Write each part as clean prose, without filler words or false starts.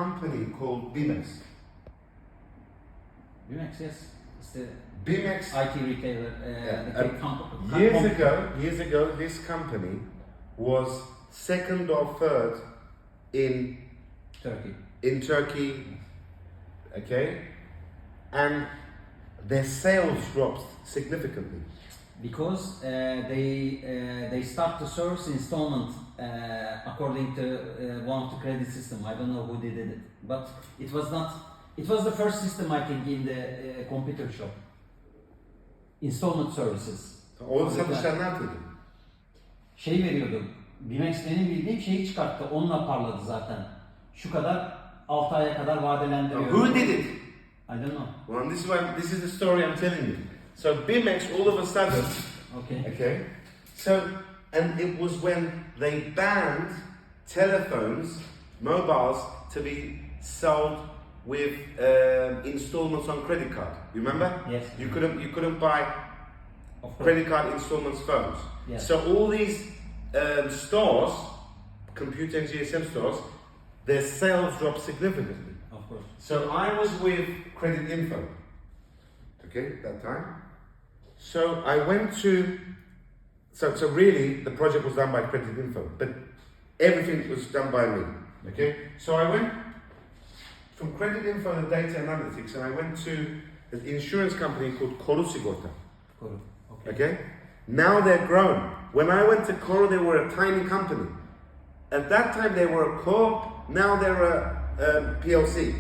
company called BMX. BMX, yes. It's the BMX. IT retailer. Years ago, this company was second or third in Turkey. In Turkey, okay, and their sales dropped significantly. Because they start to service installment according to one of the credit system. I don't know who did it, but it was not. It was the first system I think in the computer shop. Installment services. O satışlar ne yapıyordu? Şey veriyordu. BMX benim bildiğim şeyi çıkarttı. Onunla parladı zaten. Şu kadar 6 aya kadar vadelendiriyor. Who did it? I don't know. Well, this is the story I'm telling you. So BMX all of a sudden, okay. So, and it was when they banned telephones, mobiles, to be sold with installments on credit card. You remember? Yes. You couldn't buy credit card installments phones. Yes. So all these stores, computer and GSM stores, their sales dropped significantly. Of course. So I was with Credit Info, okay, at that time. So I went to, so really the project was done by Credit Info, but everything was done by me, okay? So I went from Credit Info and data analytics, and I went to an insurance company called Koru Sigorta. Koru. Okay? Now they're grown. When I went to Koru, they were a tiny company. At that time, they were a co-op. Now they're a PLC.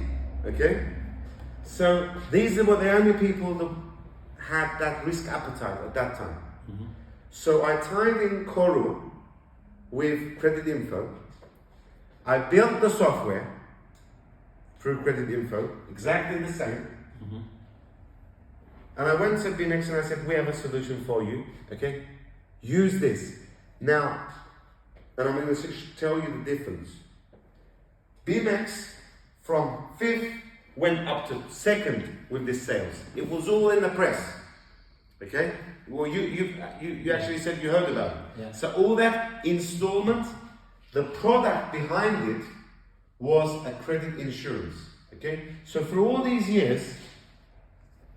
Okay? So these were the only people that had that risk appetite at that time. Mm-hmm. So I tied in Koru with Credit Info. I built the software through Credit Info, exactly the same. Mm-hmm. And I went to BMX and I said, we have a solution for you, okay? Use this. Now, and I'm going to tell you the difference. BMX from 5th went up to 2nd with this sales. It was all in the press, okay? Well, you actually said you heard about it. Yeah. So all that installment, the product behind it was a credit insurance, okay? So for all these years,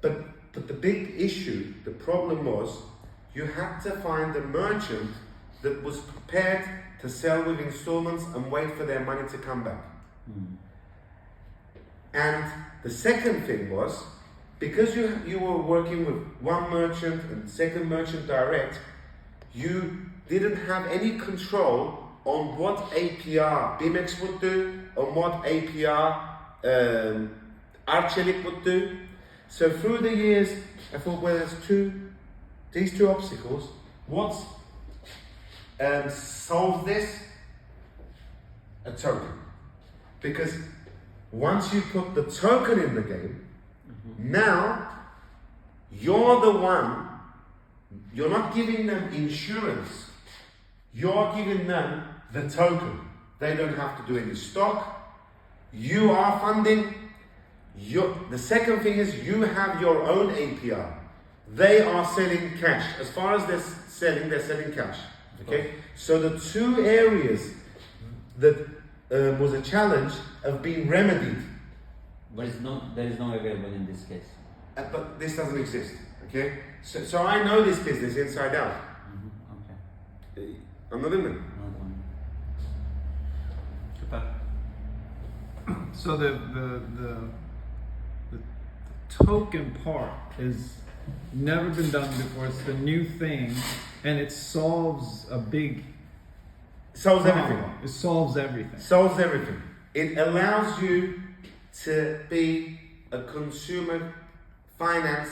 but the big issue, the problem was, you had to find a merchant that was prepared to sell with installments and wait for their money to come back. Mm. And the second thing was, because you were working with one merchant and second merchant direct, you didn't have any control on what APR BMX would do, on what APR Arçelik would do. So through the years, I thought, well, there's these two obstacles. What solves this? A token. Because once you put the token in the game, mm-hmm. Now you're the one, you're not giving them insurance, you're giving them the token. They don't have to do any stock. You are funding. The second thing is you have your own APR. They are selling cash. As far as they're selling cash. Okay? So the two areas that was a challenge have been remedied. There is no available in this case. But this doesn't exist. Okay? So I know this business inside out. Mm-hmm. Okay. Anladın mı? Super. So the token part is never been done before. It's the new thing, and it solves a big solves problem. Everything. It solves everything. Solves everything. It allows you to be a consumer finance,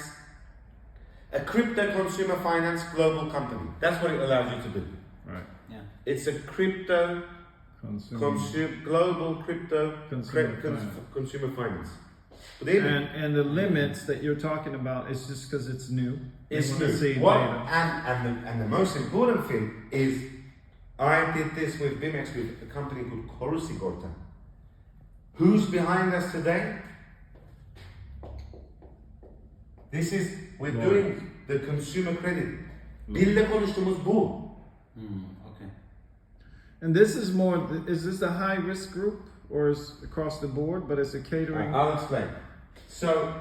a crypto consumer finance global company. That's what it allows you to do. Right. Yeah. It's a crypto global crypto consumer finance. And the limits that you're talking about is just because it's new. It's new. And the most important thing is, I did this with BMX with a company called Koru Sigorta. Who's behind us today? We're doing the consumer credit. Birle konuştuğumuz bu. Okay. And this is more, is this a high risk group? or is across the board, but it's a catering. I'll explain. So,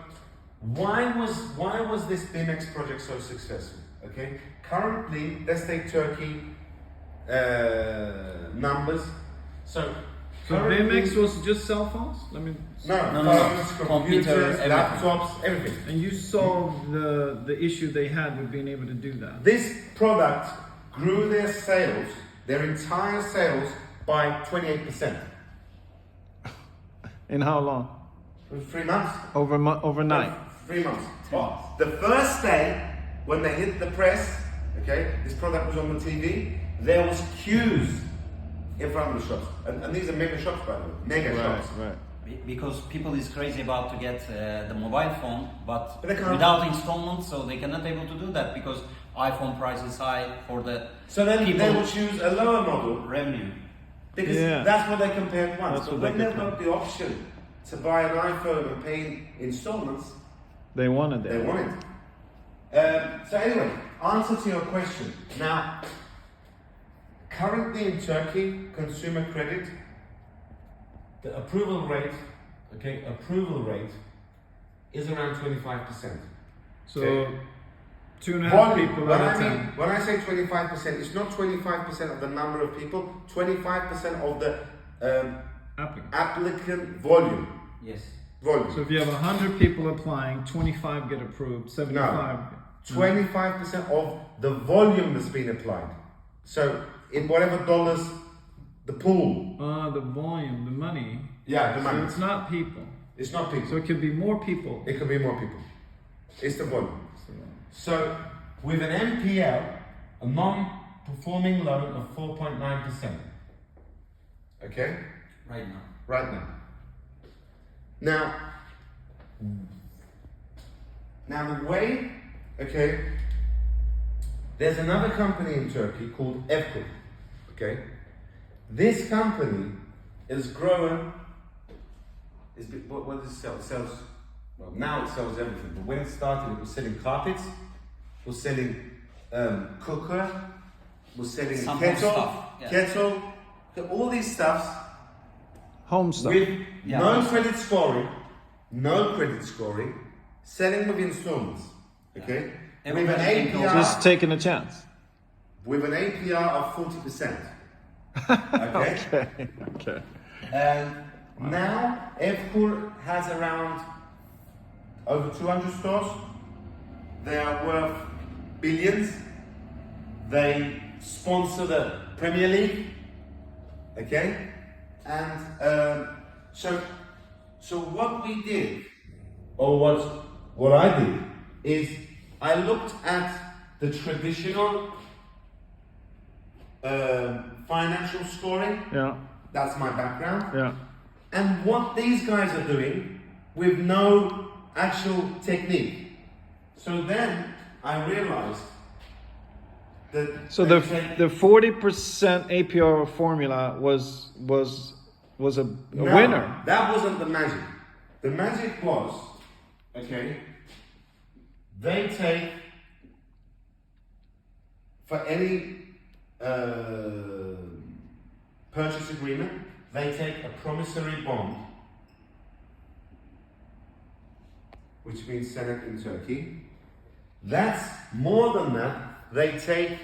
why was this BIMX project so successful? Okay, currently, let's take Turkey numbers. So BMX was just cell phones? Let me. No, No. phones, Computer, computers, everything. laptops, everything. And you solved the issue they had with being able to do that. This product grew their sales, their entire sales, by 28%. In how long? In 3 months. Overnight. 3 months. Oh, the first day when they hit the press, okay, this product was on the TV, there was queues in front of the shops. And these are mega shops, by the way. Mega shops. Right. Because people is crazy about to get the mobile phone, but they can't. without installments, so they cannot able to do that because iPhone price is high for the So then people they will choose a lower model revenue. because Yeah. that's what they compared once. That's But what when they they've got the option to buy an iPhone and pay in installments, They wanted they it. want it. So anyway, answer to your question. Now, currently in Turkey, consumer credit, the approval rate is around 25%. So Okay. 2.5 Volume. people When out of I 10. mean, when I say 25%, it's not 25% of the number of people, 25% of the Applicants. applicant volume. Yes. Volume. So if you have 100 people applying, 25 get approved, 75. 25% of the volume that's been applied. So in whatever dollars, the pool. The volume, the money. Yeah, the So money. it's not people. It's not people. So it could be more people. It could be more people. It's the volume. So, So with an NPL, a non-performing loan of 4.9%. Okay? Right now. Right now. Now the way, okay, there's another company in Turkey called Evkur, okay? This company is growing, what does it sell? It sells, well now it sells everything, but when it started it was selling carpets, it was selling cooker, it was selling Some kettle, stuff, yeah. kettle, all these stuffs home stuff. with Yeah. no credit scoring, selling with installments, okay? Yeah. With an Everybody can go APR, Just taking a chance. with an APR of 40%, okay? Okay. And now Evkur has around over 200 stores. They are worth billions. They sponsor the Premier League, okay? And so what we did, or what I did, is I looked at the traditional financial scoring. Yeah. That's my background. Yeah. And what these guys are doing with no actual technique. So then I realized that So they the take- the 40% APR formula was a No, winner. That wasn't the magic. The magic was, okay, they take, for any purchase agreement, they take a promissory bond, which means Senate in Turkey. That's more than that, they take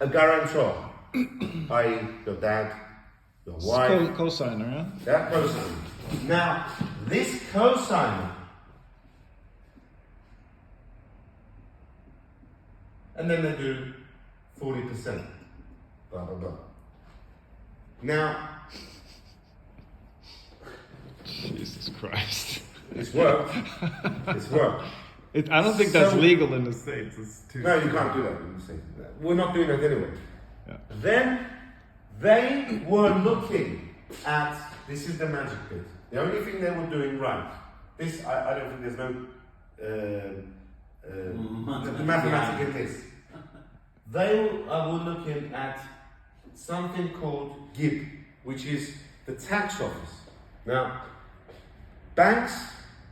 a guarantor, i.e. your dad, your wife, Co-signer, yeah? that cosigner. Now, this cosigner, and then they do 40%, blah, blah, blah. Now, Jesus Christ. it's worked. It's worked. I don't think that's So- legal in the States. It's too. No, you can't do that. You say that. We're not doing that anyway. Yeah. Then they were looking at, this is the magic bit. The only thing they were doing right, this, I don't think there's no mathematics in this. They were looking at something called GIB, which is the tax office. Now, banks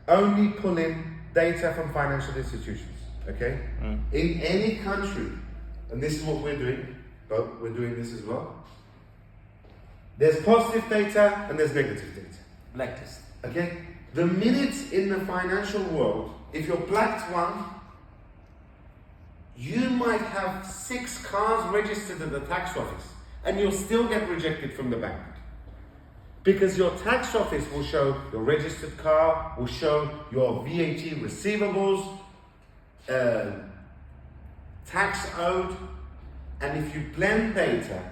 only pull in data from financial institutions, okay? Mm. In any country, and this is what we're doing, but we're doing this as well. There's positive data and there's negative data. Blacklist. Okay? The minute in the financial world, if you're blacked one, you might have 6 cars registered at the tax office and you'll still get rejected from the bank. Because your tax office will show your registered car, will show your VAT receivables, tax owed, and if you blend data,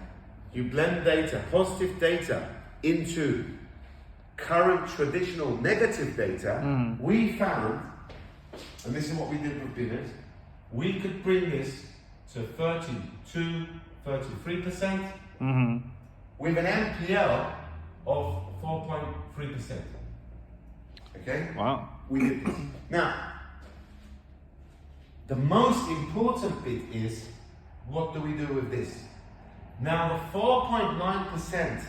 positive data, into current traditional negative data, we found, and this is what we did with Pivot, we could bring this to 33% with an NPL of 4.3%. Okay? Wow. We did this. Now, the most important bit is, what do we do with this? Now, the 4.9%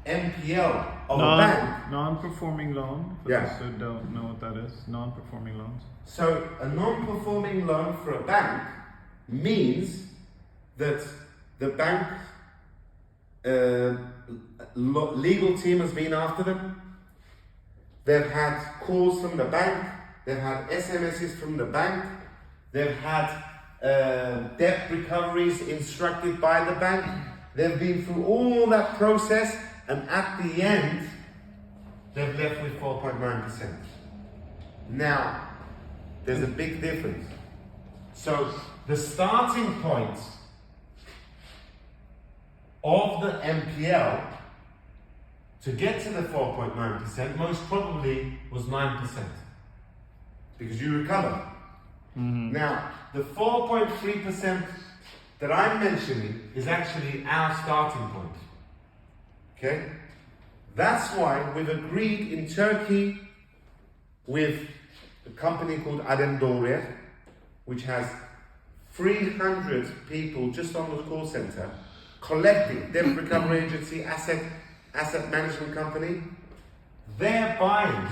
NPL of a bank. Non-performing loan, for Yeah. those who don't know what that is. Non-performing loans. So, a non-performing loan for a bank means that the bank legal team has been after them. They've had calls from the bank. They've had SMSs from the bank. They've had debt recoveries instructed by the bank. They've been through all that process, and at the end, they've left with 4.9%. Now, there's a big difference. So, the starting point of the NPL to get to the 4.9% most probably was 9%. Because you recover. Now, the 4.3% that I'm mentioning is actually our starting point. Okay? That's why we've agreed in Turkey with a company called Adem Doğru, which has 300 people just on the call center, collecting, debt recovery agency, asset management company. They're buying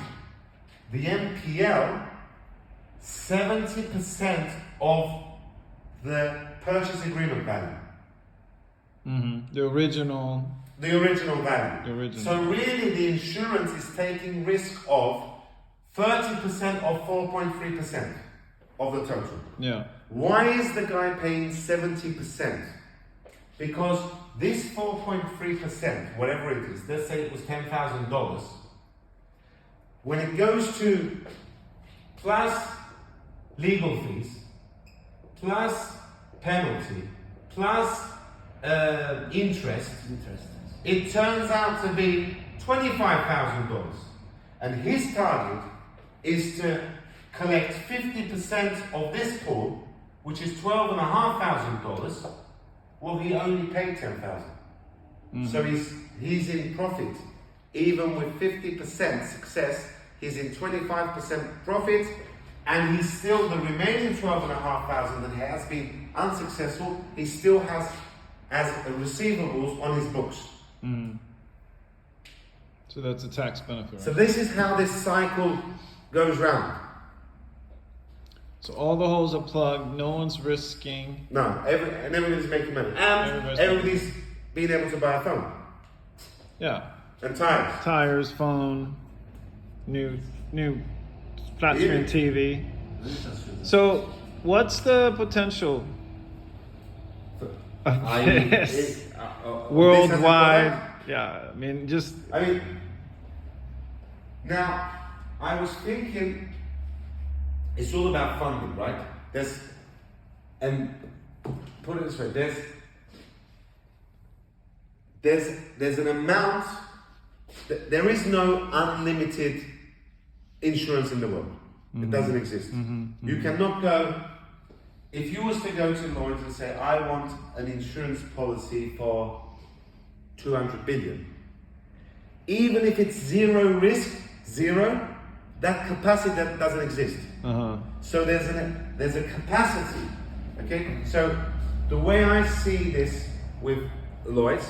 the NPL 70% of the purchase agreement value. The original value. The original. So really the insurance is taking risk of 30% of 4.3% of the total. Yeah. Why is the guy paying 70%? Because this 4.3%, whatever it is, let's say it was $10,000, when it goes to plus legal fees, plus penalty, plus interest, it turns out to be $25,000. And his target is to collect 50% of this pool, which is $12,500. Well, he only paid $10,000. So he's in profit. Even with 50% success, he's in 25% profit, and he's still the remaining 12,500 that has been unsuccessful. He still has as receivables on his books. So that's a tax benefit. So Right? this is how this cycle goes round. So all the holes are plugged. No one's risking. No, everybody's making money, and everybody's being able to buy a phone Yeah. and tires. Tires, phone, new flat screen TV. So what's the potential of this worldwide? Yeah, I mean, just Now, I was thinking, it's all about funding, right? And put it this way, there's an amount, there is no unlimited insurance in the world. It doesn't exist. You cannot go, if you was to go to Lawrence and say, I want an insurance policy for 200 billion, even if it's zero risk, that capacity that doesn't exist. So there's a capacity. Okay, so the way I see this with Lloyd's,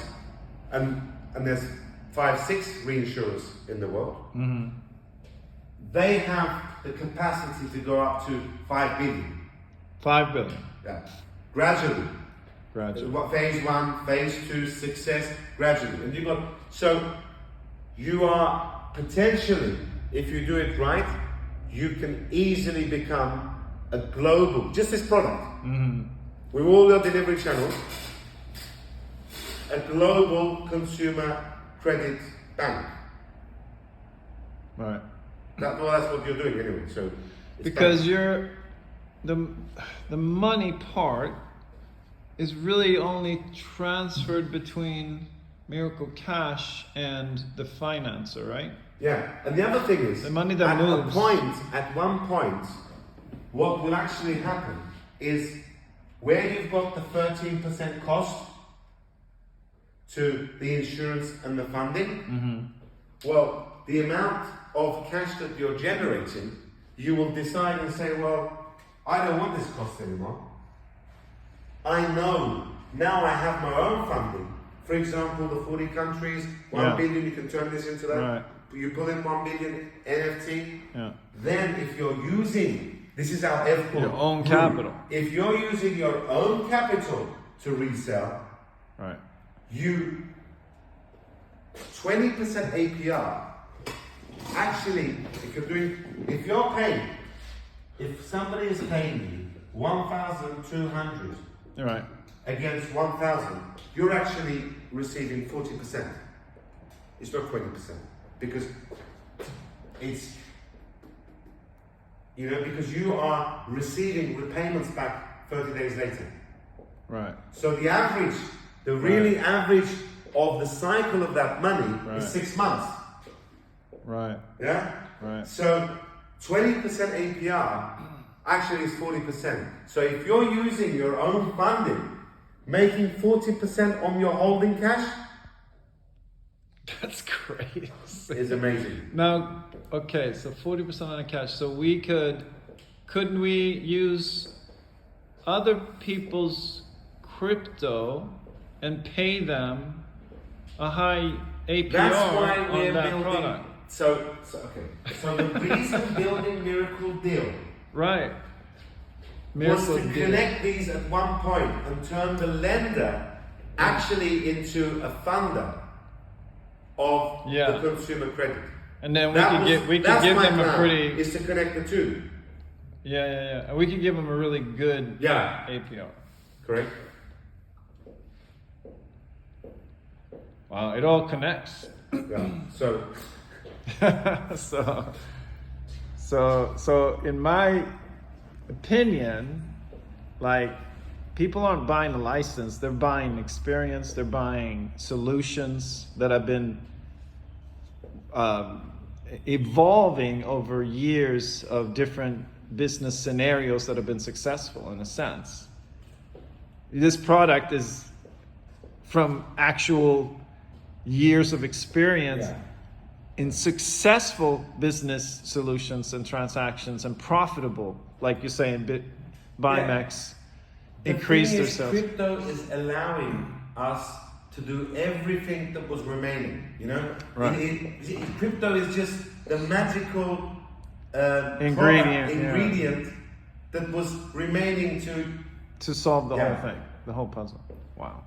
and there's 5-6 reinsurers in the world. They have the capacity to go up to 5 billion. 5 billion. Yeah, gradually. Gradually. What phase 1, phase 2, success, gradually. And you are potentially, if you do it right, you can easily become a global, just this product, with all your delivery channels, a global consumer credit bank. Right. That's what you're doing anyway. So it's Because bank. you're the money part is really only transferred between Miracle Cash and the financer, right? Yeah, and the other thing is, The money that moves. at one point, what will actually happen is where you've got the 13% cost to the insurance and the funding, well, the amount of cash that you're generating, you will decide and say, well, I don't want this cost anymore. I know now I have my own funding. For example, the 40 countries, 1 billion, you can turn this into that. Right. You put in 1 billion NFT. Yeah. Then if you're using, this is our F Your own capital. If you're using your own capital to resell, Right. you 20% APR. Actually, if you're paying, if somebody is paying you 1,200 Right. against 1,000, you're actually receiving 40%. It's not 20% because it's, because you are receiving repayments back 30 days later. Right. So the average, average of the cycle of that money is 6 months. Right. Yeah? Right. So 20% APR actually is 40%. So if you're using your own funding, making 40% on your holding cash That's crazy. is amazing. Now, okay, so 40% on the cash. So couldn't we use other people's crypto and pay them a high APR That's why on we're that building. product? So the reason building Miracle Deal Right. was to Miracle deal. connect these at one point and turn the lender actually into a funder of Yeah. the consumer credit. And then we could That's give my them a plan, pretty is to connect the two. yeah. And we could give them a really good Yeah. APR. Correct. Wow, it all connects. Yeah. So so in my opinion, like, people aren't buying a license, they're buying experience, they're buying solutions that have been evolving over years of different business scenarios that have been successful in a sense. This product is from actual years of experience in successful business solutions and transactions and profitable, like you say in BIMEX, increase their sales. Crypto is allowing us to do everything that was remaining. Right. Crypto is just the magical Ingredient, that was remaining to solve the Yeah. whole thing, the whole puzzle. Wow.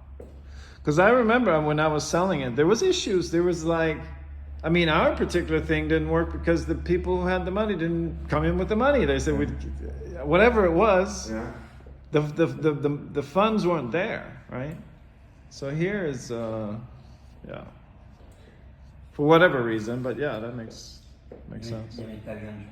Because I remember when I was selling it, there was issues. There was our particular thing didn't work because the people who had the money didn't come in with the money. They said, whatever it was, Yeah. the funds weren't there, right? So here is, for whatever reason, but yeah, that makes sense. Yemekler gelmiş.